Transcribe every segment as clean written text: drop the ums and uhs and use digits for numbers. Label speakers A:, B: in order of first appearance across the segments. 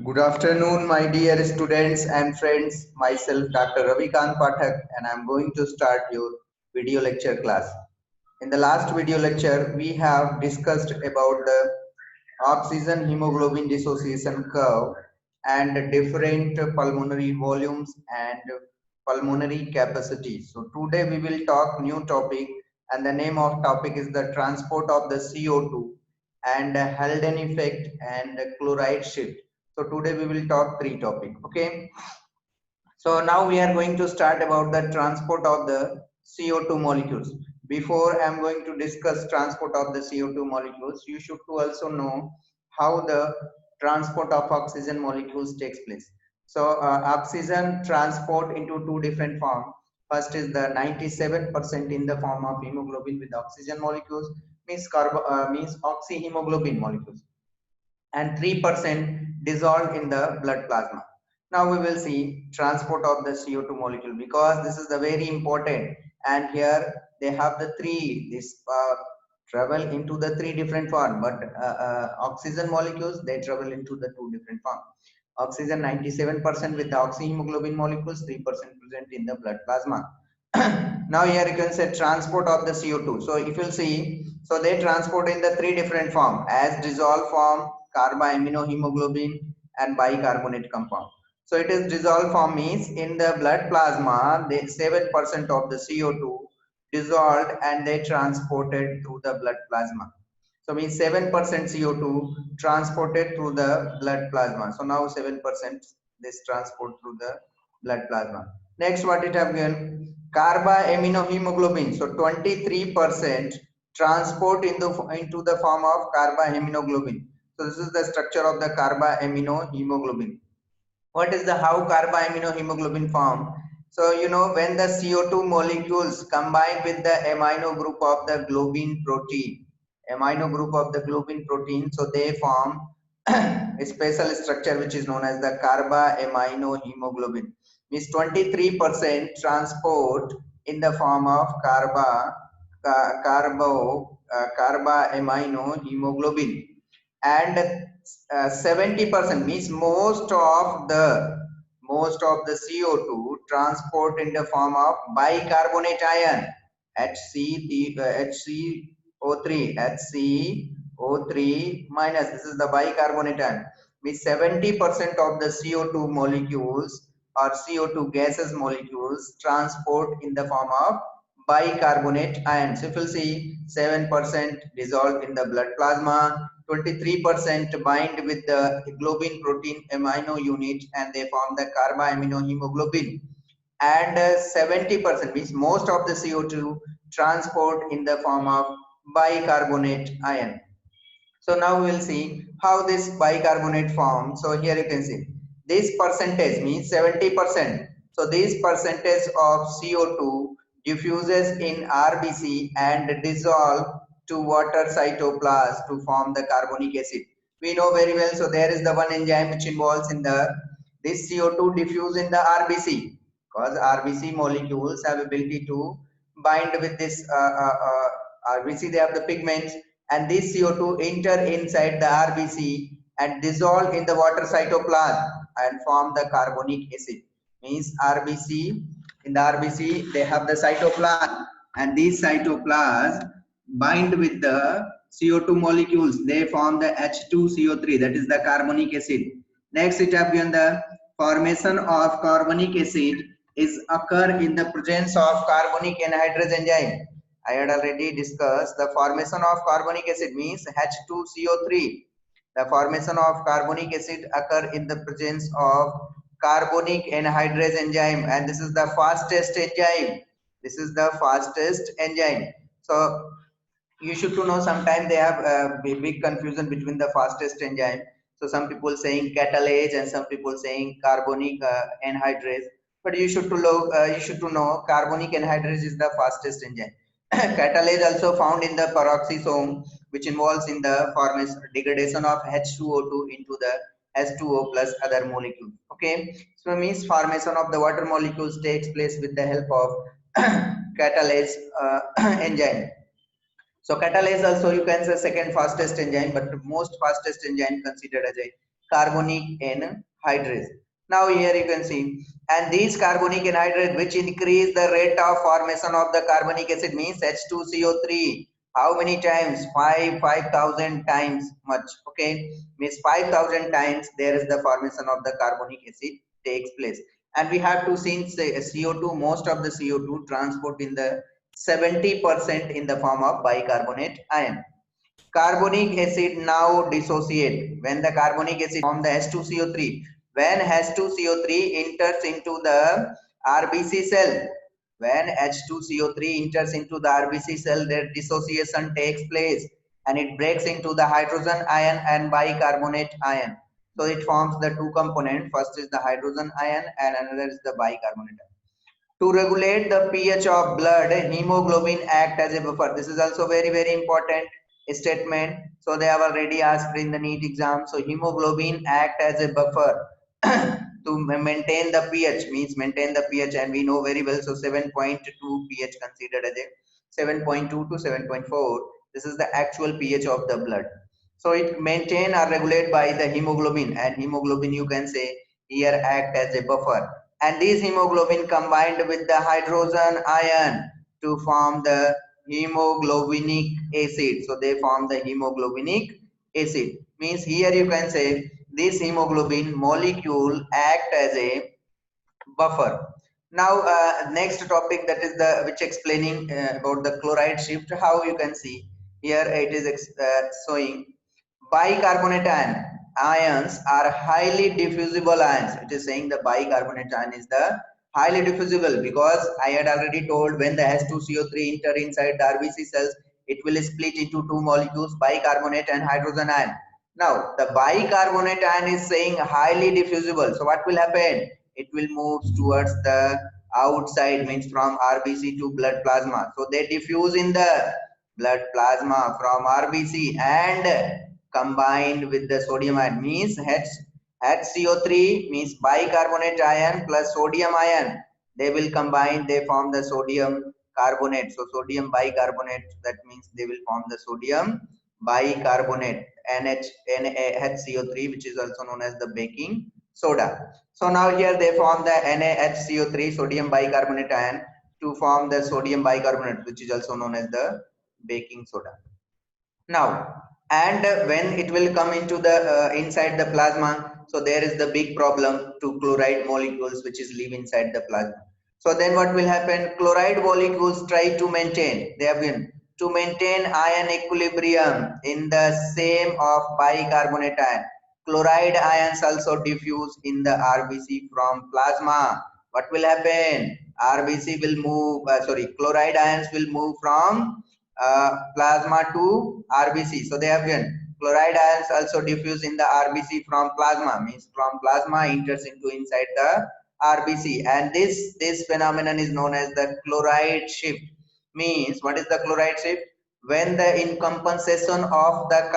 A: Good afternoon, my dear students and friends. Myself, Dr. Ravikant Pathak, and I'm going to start your video lecture class. In the last video lecture, we have discussed about the oxygen hemoglobin dissociation curve and different pulmonary volumes and pulmonary capacity. So today we will talk new topic, and the name of topic is the transport of the CO2 and Haldane effect and chloride shift. So today we will talk three topics. Okay. So now we are going to start about the transport of the CO2 molecules. Before I am going to discuss transport of the CO2 molecules, you should also know how the transport of oxygen molecules takes place. So oxygen transport into two different forms. First is the 97% in the form of hemoglobin with oxygen molecules, means oxyhemoglobin molecules, and 3% dissolved in the blood plasma. Now we will see transport of the CO2 molecule, because this is the very important, and here they have the travel into the three different form, but oxygen molecules, they travel into the two different form. Oxygen 97% with the oxyhemoglobin molecules, 3% present in the blood plasma. Now here you can say transport of the CO2. So if you'll see, so they transport in the three different form: as dissolved form, carbamino-haemoglobin, and bicarbonate compound. So it is dissolved form means in the blood plasma, they 7% of the CO2 dissolved and they transported through the blood plasma. So means 7% CO2 transported through the blood plasma. So now 7% this transport through the blood plasma. Next, what it have given? Carbamino-haemoglobin. So 23% transport into the form of carbaminoglobin. So this is the structure of the carbaminohemoglobin. What is the how carbaminohemoglobin form? So you know, when the CO2 molecules combine with the amino group of the globin protein, so they form a special structure which is known as the carbaminohemoglobin. Means 23% transport in the form of carbaminohemoglobin, and 70% means most of the CO2 transport in the form of bicarbonate ion, HCO3 minus. This is the bicarbonate ion. Means 70% of the CO2 molecules or CO2 gases molecules transport in the form of bicarbonate ions. If you see, 7% dissolved in the blood plasma, 23% bind with the globin protein amino unit and they form the carbaminohemoglobin, and 70% means most of the CO2 transport in the form of bicarbonate ion. So now we will see how this bicarbonate forms. So here you can see this percentage means 70%. So this percentage of CO2 diffuses in RBC and dissolve to water cytoplasm to form the carbonic acid. We know very well. So there is the one enzyme which involves in the this CO2 diffuse in the RBC, because RBC molecules have ability to bind with this RBC. They have the pigments, and this CO2 enter inside the RBC and dissolve in the water cytoplasm and form the carbonic acid. Means RBC, in the RBC they have the cytoplasm, and these cytoplasm bind with the CO2 molecules. They form the H2CO3, that is the carbonic acid. Next, it have given the formation of carbonic acid is occur in the presence of carbonic anhydrase enzyme. I had already discussed the formation of carbonic acid means H2CO3. The formation of carbonic acid occur in the presence of carbonic anhydrase enzyme, and this is the fastest enzyme. This is the fastest enzyme. So you should to know, sometimes they have a big confusion between the fastest enzyme. So some people saying catalase and some people saying carbonic anhydrase, but you should to know carbonic anhydrase is the fastest enzyme. Catalase also found in the peroxisome, which involves in the formation degradation of H2O2 into the H2O plus other molecules. Okay, so means formation of the water molecules takes place with the help of catalase enzyme. So catalase also you can say second fastest enzyme, but most fastest enzyme considered as a carbonic anhydrase. Now here you can see, and these carbonic anhydrase which increase the rate of formation of the carbonic acid means H2CO3. How many times? 5,000 times much. Okay, means 5,000 times there is the formation of the carbonic acid takes place. And we have to see CO2, most of the CO2 transport in the 70% in the form of bicarbonate ion. Carbonic acid now dissociate. When the carbonic acid form the H2CO3, when H2CO3 enters into the RBC cell, when H2CO3 enters into the RBC cell, their dissociation takes place and it breaks into the hydrogen ion and bicarbonate ion. So it forms the two components. First is the hydrogen ion and another is the bicarbonate ion. To regulate the pH of blood, hemoglobin act as a buffer. This is also very important statement. So they have already asked in the NEET exam. So hemoglobin act as a buffer to maintain the pH, means maintain the pH, and we know very well. So 7.2 pH considered as a 7.2 to 7.4. This is the actual pH of the blood. So it maintain or regulate by the hemoglobin, and hemoglobin you can say here act as a buffer. And this hemoglobin combined with the hydrogen ion to form the hemoglobinic acid. So they form the hemoglobinic acid. Means here you can say this hemoglobin molecule act as a buffer. Now next topic, that is the which explaining about the chloride shift. How you can see here it is showing bicarbonate ions are highly diffusible ions. It is saying the bicarbonate ion is the highly diffusible because I had already told when the H2CO3 enter inside the RBC cells, it will split into two molecules, bicarbonate and hydrogen ion. Now the bicarbonate ion is saying highly diffusible. So what will happen? It will move towards the outside, means from RBC to blood plasma. So they diffuse in the blood plasma from RBC and combined with the sodium ion, means HCO3 means bicarbonate ion plus sodium ion. They will combine, they form the sodium carbonate. So sodium bicarbonate, that means they will form the sodium bicarbonate HCO3, which is also known as the baking soda. So now here they form the NaHCO3 sodium bicarbonate ion to form the sodium bicarbonate, which is also known as the baking soda. Now, and when it will come into the inside the plasma, so there is the big problem to chloride molecules which is live inside the plasma. So then what will happen? Chloride molecules try to maintain, they have been to maintain ion equilibrium in the same of bicarbonate ion. Chloride ions also diffuse in the RBC from plasma. What will happen? RBC will move, chloride ions will move from plasma to RBC. So they have given chloride ions also diffuse in the RBC from plasma, means from plasma enters into inside the RBC, and this phenomenon is known as the chloride shift. Means what is the chloride shift? When the in compensation of the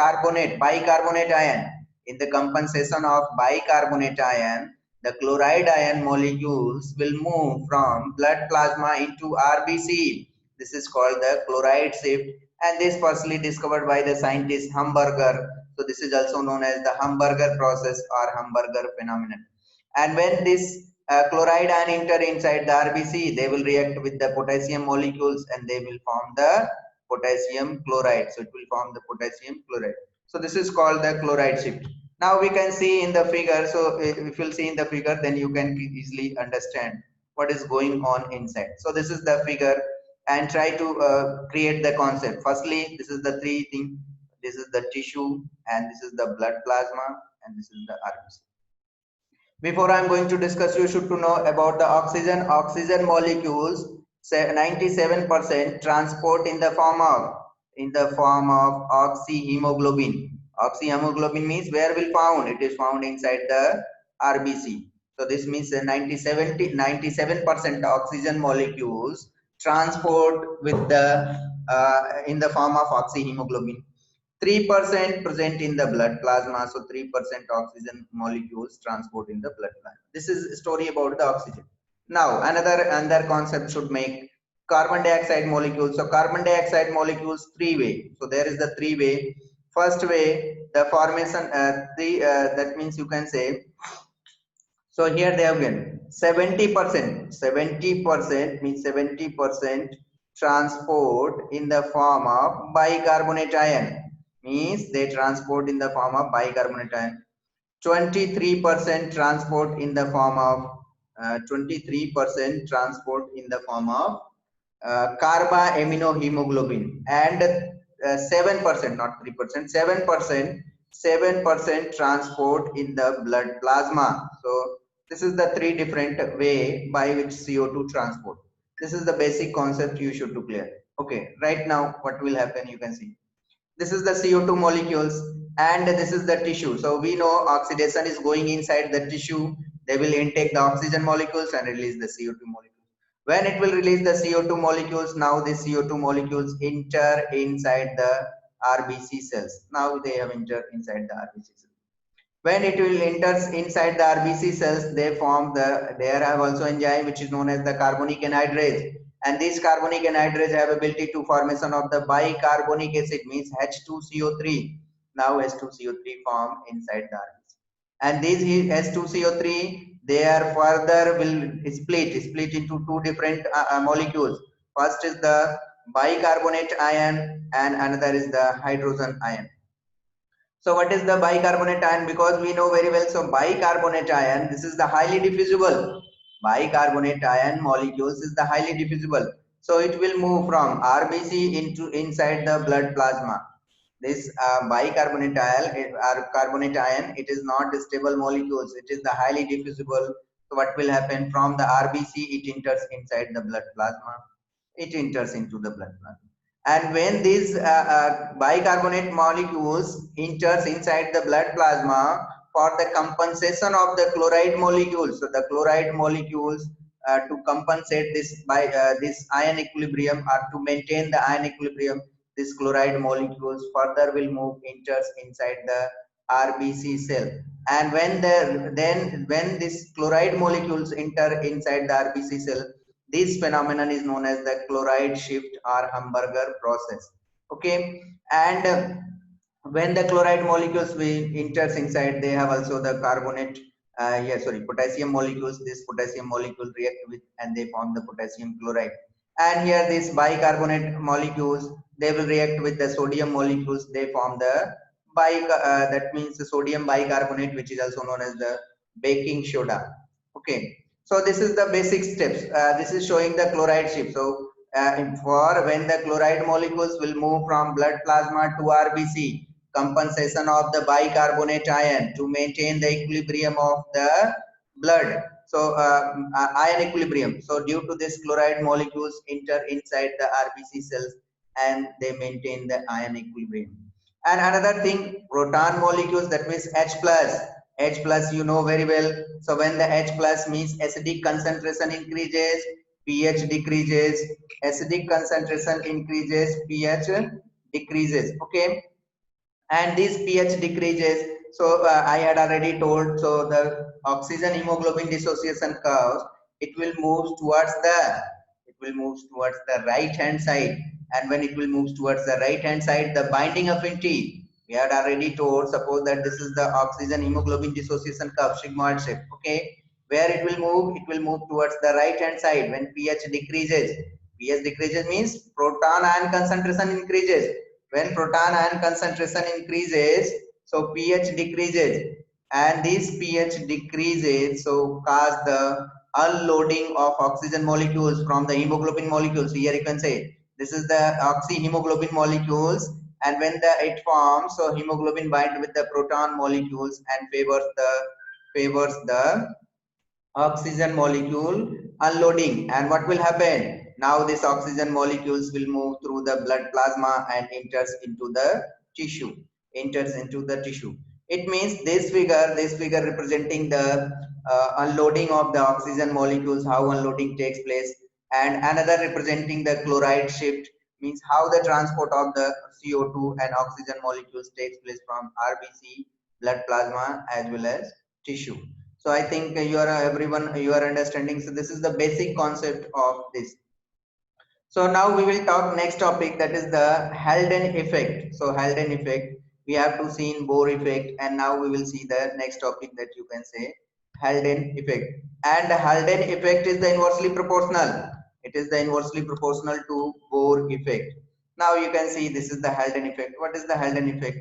A: bicarbonate ion, in the compensation of bicarbonate ion, the chloride ion molecules will move from blood plasma into RBC. This is called the chloride shift, and this firstly discovered by the scientist Humburger. So this is also known as the Humburger process or Humburger phenomenon. And when this chloride ion enter inside the RBC, they will react with the potassium molecules and they will form the potassium chloride. So it will form the potassium chloride. So this is called the chloride shift. Now we can see in the figure. So if you'll see in the figure, then you can easily understand what is going on inside. So this is the figure, and try to create the concept. Firstly, this is the three thing. This is the tissue, and this is the blood plasma, and this is the RBC. Before I'm going to discuss, you should to know about the oxygen. Oxygen molecules 97% transport in the form of oxyhemoglobin. Oxyhemoglobin means where will found? It is found inside the RBC. So this means 97% oxygen molecules transport with the in the form of oxyhemoglobin. 3% present in the blood plasma. So 3% oxygen molecules transport in the blood plasma. This is a story about the oxygen. Now another concept should make carbon dioxide molecules. So carbon dioxide molecules three-way. So there is the three-way. First way, the formation, that means you can say, so here they have given 70%. 70% means 70% transport in the form of bicarbonate ion. Means they transport in the form of bicarbonate ion. 23% transport in the form of 23% transport in the form of Carbamino-haemoglobin, and 7%, not 3%, 7% transport in the blood plasma. So this is the three different way by which CO2 transport. This is the basic concept you should to clear. Okay, right now what will happen, you can see. This is the CO2 molecules and this is the tissue. So we know oxidation is going inside the tissue. They will intake the oxygen molecules and release the CO2 molecules. When it will release the CO2 molecules, now the CO2 molecules enter inside the RBC cells. Now they have entered inside the RBC cells. When it will enters inside the RBC cells, they form there have also enzyme which is known as the carbonic anhydrase, and this carbonic anhydrase have ability to formation of the bicarbonic acid, means H2CO3. Now H2CO3 form inside the RBC, and these H2CO3 they are further will split into two different molecules. First is the bicarbonate ion and another is the hydrogen ion. So what is the bicarbonate ion? Because we know very well, so bicarbonate ion, this is the highly diffusible. Bicarbonate ion molecules is the highly diffusible. So it will move from RBC into inside the blood plasma. This bicarbonate ion or carbonate ion, it is not stable molecules. It is the highly diffusible. So what will happen from the RBC? It enters inside the blood plasma. It enters into the blood plasma. And when these bicarbonate molecules enters inside the blood plasma for the compensation of the chloride molecules, so the chloride molecules to compensate this by this ion equilibrium or to maintain the ion equilibrium, this chloride molecules further will move enters inside the RBC cell. And when this chloride molecules enter inside the RBC cell, this phenomenon is known as the chloride shift or Humburger process. Okay, and when the chloride molecules will enters inside, they have also the carbonate, potassium molecules. This potassium molecule react with and they form the potassium chloride. And here these bicarbonate molecules, they will react with the sodium molecules. They form the that means the sodium bicarbonate, which is also known as the baking soda. Okay. So this is the basic steps. This is showing the chloride shift. So for when the chloride molecules will move from blood plasma to RBC, compensation of the bicarbonate ion to maintain the equilibrium of the blood. So ion equilibrium. So due to this, chloride molecules enter inside the RBC cells and they maintain the ion equilibrium. And another thing, proton molecules, that means H plus. H plus you know very well. So when the H plus means acidic concentration increases, pH decreases. Acidic concentration increases, pH decreases. Okay, and this pH decreases. So I had already told. So the oxygen hemoglobin dissociation curves, it will move towards the right hand side, and when it will move towards the right hand side, the binding affinity we had already told. Suppose that this is the oxygen hemoglobin dissociation curve, sigmoid shape. Okay, where it will move towards the right hand side when pH decreases. pH decreases means proton ion concentration increases. When proton ion concentration increases, so pH decreases, and this pH decreases, so cause the unloading of oxygen molecules from the hemoglobin molecules. Here you can say this is the oxyhemoglobin molecules, and when it forms, so hemoglobin bind with the proton molecules and favors the oxygen molecule unloading. And what will happen? Now this oxygen molecules will move through the blood plasma and enters into the tissue. It means this figure representing the unloading of the oxygen molecules, how unloading takes place, and another representing the chloride shift, means how the transport of the CO2 and oxygen molecules takes place from RBC, blood plasma, as well as tissue. So I think you are understanding. So this is the basic concept of this. So now we will talk next topic, that is the Haldane effect. So Haldane effect, We have to see in Bohr effect, and now we will see the next topic that you can say Haldane effect. And Haldane effect is the inversely proportional. It is the inversely proportional to Bohr effect. Now you can see this is the Haldane effect. What is the Haldane effect?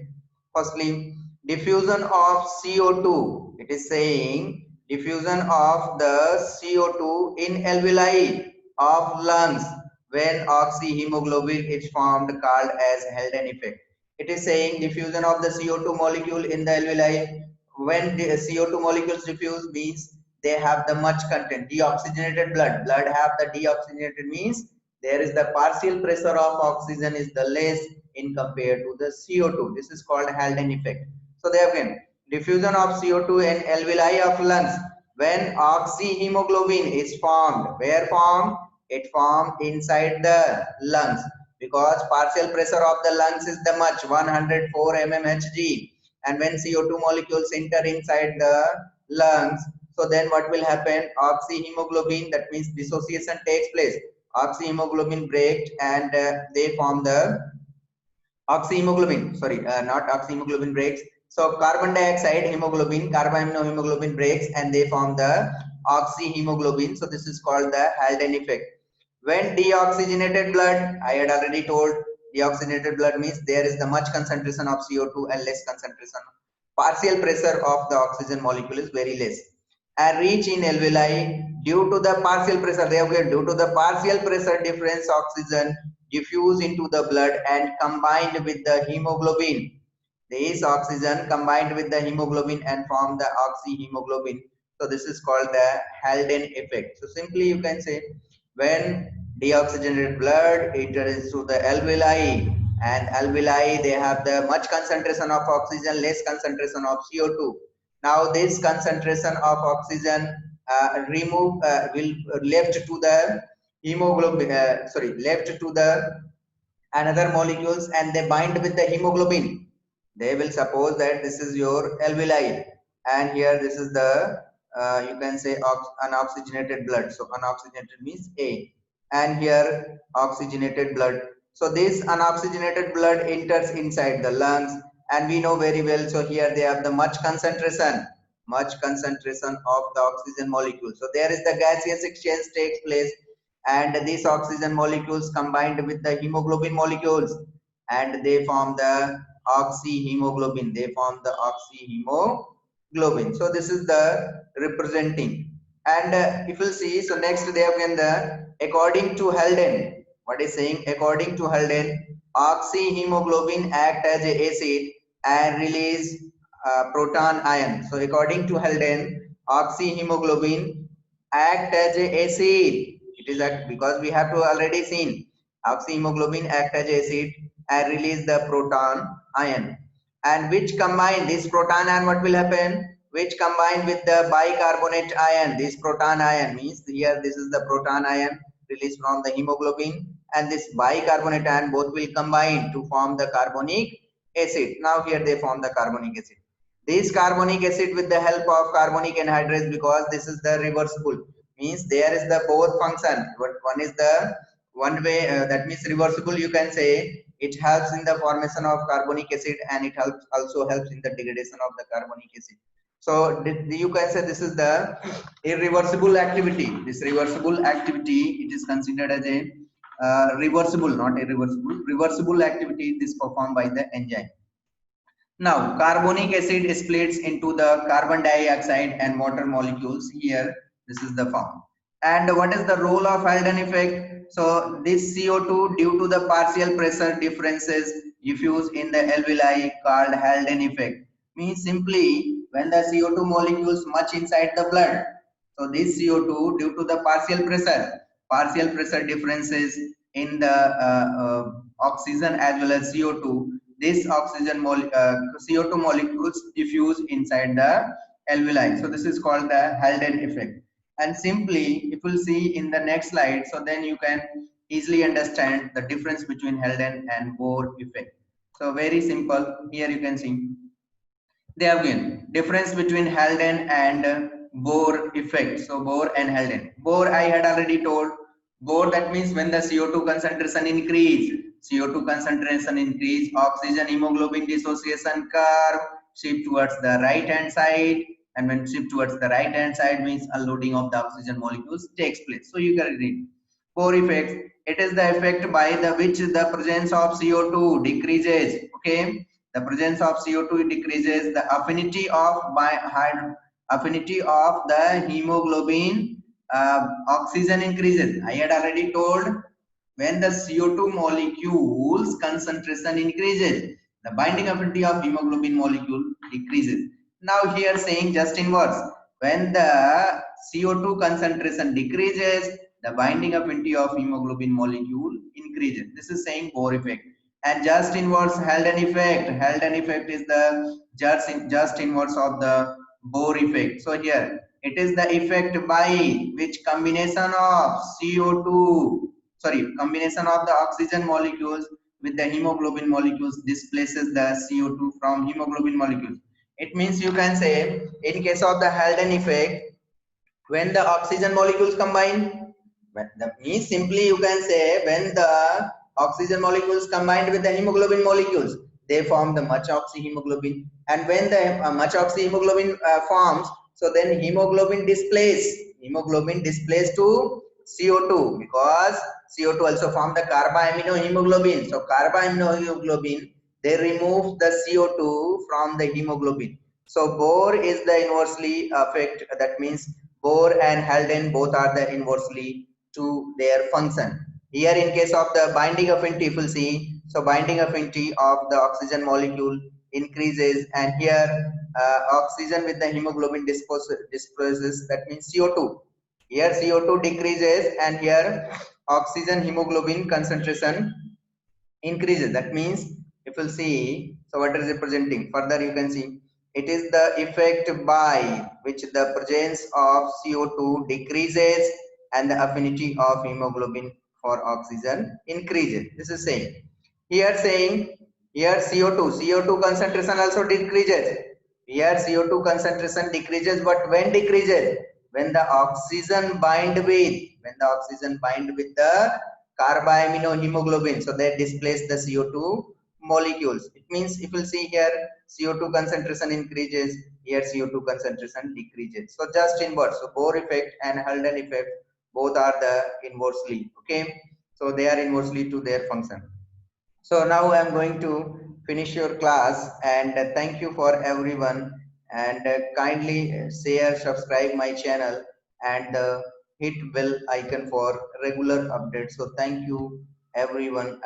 A: Firstly, diffusion of CO2. It is saying diffusion of the CO2 in alveoli of lungs when oxyhemoglobin is formed, called as Haldane effect. It is saying diffusion of the CO2 molecule in the alveoli. When the CO2 molecules diffuse means they have the much content. Deoxygenated blood have the deoxygenated means there is the partial pressure of oxygen is the less in compared to the CO2. This is called Haldane effect. So there again, diffusion of CO2 in alveoli of lungs when oxyhemoglobin is formed. Where formed? It formed inside the lungs, because partial pressure of the lungs is the much 104 mmHg, and when CO2 molecules enter inside the lungs, so then what will happen? Oxyhemoglobin, that means dissociation takes place. Oxyhemoglobin breaks and they form the oxyhemoglobin, sorry, not oxyhemoglobin breaks. So carbon dioxide hemoglobin, carbamino-haemoglobin breaks and they form the oxyhemoglobin. So this is called the Haldane effect. When deoxygenated blood, I had already told, deoxygenated blood means there is the much concentration of CO2 and less concentration. Partial pressure of the oxygen molecule is very less. And reach in alveoli due to the partial pressure, due to the partial pressure difference, oxygen diffuse into the blood and combined with the hemoglobin. This oxygen combined with the hemoglobin and form the oxyhemoglobin. So this is called the Haldane effect. So simply you can say when deoxygenated blood enters into the alveoli, and alveoli they have the much concentration of oxygen, less concentration of CO2. Now this concentration of oxygen will left to the hemoglobin, left to the another molecules, and they bind with the hemoglobin. They will suppose that this is your alveoli, and here this is the you can say unoxygenated blood. So unoxygenated means A, and here oxygenated blood. So this unoxygenated blood enters inside the lungs, and we know very well. So here they have the much concentration of the oxygen molecule. So there is the gaseous exchange takes place, and these oxygen molecules combined with the hemoglobin molecules, and they form the oxyhemoglobin. So this is the representing. And if you see, so next they have given the according to Haldane. What is saying? According to Haldane, oxyhemoglobin act as a acid and release proton ion. So according to Haldane, oxyhemoglobin act as a acid. It is because we have to already seen oxyhemoglobin act as acid and release the proton ion, and which combine this proton ion, what will happen? Which combine with the bicarbonate ion. This proton ion means here this is the proton ion released from the hemoglobin, and this bicarbonate ion both will combine to form the carbonic acid. Now here they form the carbonic acid. This carbonic acid with the help of carbonic anhydrase, because this is the reversible, means there is the both function. But one is the one way, that means reversible, you can say. It helps in the formation of carbonic acid, and it also helps in the degradation of the carbonic acid. So you can say this is the irreversible activity. This reversible activity, it is considered as a reversible, not irreversible, reversible activity this performed by the enzyme. Now carbonic acid splits into the carbon dioxide and water molecules. Here this is the form. And what is the role of Haldane effect? So this CO2 due to the partial pressure differences diffuse in the alveoli, called Haldane effect. Means simply when the CO2 molecules much inside the blood. So this CO2 due to the partial pressure differences in the oxygen as well as CO2. This CO2 molecules diffuse inside the alveoli. So this is called the Haldane effect. And simply if we'll see in the next slide, so then you can easily understand the difference between Haldane and Bohr effect. So very simple. Here you can see they have given difference between Haldane and Bohr effect. So Bohr and Haldane. Bohr I had already told. Bohr, that means when the CO2 concentration increase. CO2 concentration increase, oxygen hemoglobin dissociation curve shift towards the right hand side, and when shift towards the right hand side means unloading of the oxygen molecules takes place. So you can read Bohr effect. It is the effect by the which the presence of CO2 decreases. Okay, the presence of CO2 decreases the affinity of the hemoglobin. Oxygen increases. I had already told, when the CO2 molecules concentration increases, the binding affinity of hemoglobin molecule decreases. Now here saying just inverse. When the CO2 concentration decreases, the binding affinity of hemoglobin molecule increases. This is saying Bohr effect. And just inverse Haldane effect. Haldane effect is the just inverse of the Bohr effect. So here it is the effect by which combination of combination of the oxygen molecules with the hemoglobin molecules displaces the CO2 from hemoglobin molecules. It means you can say in case of the Haldane effect, when the oxygen molecules combine, that means simply you can say when the oxygen molecules combined with the hemoglobin molecules, they form the much oxyhemoglobin, and when the much oxyhemoglobin forms, so then hemoglobin displays to CO2, because CO2 also form the carbamino-haemoglobin. So carbamino-haemoglobin, they remove the CO2 from the hemoglobin. So Bohr is the inversely effect. That means Bohr and Haldane both are the inversely to their function. Here in case of the binding affinity, if you see, so binding affinity of the oxygen molecule increases, and here oxygen with the hemoglobin disperses, that means CO2. Here CO2 decreases, and here oxygen hemoglobin concentration increases. That means if you see, so what is representing further, you can see it is the effect by which the presence of CO2 decreases and the affinity of hemoglobin for oxygen increases. This is saying here CO2 concentration also decreases. Here CO2 concentration decreases, but when decreases? When the oxygen bind with the carbamino-haemoglobin, so they displace the CO2 molecules. It means if you see here, CO2 concentration increases, here CO2 concentration decreases. So just inverse. So Bohr effect and Haldane effect both are the inversely. Okay, so they are inversely to their function. So now I am going to finish your class, and thank you for everyone, and kindly share, subscribe my channel, and hit bell icon for regular updates. So thank you everyone.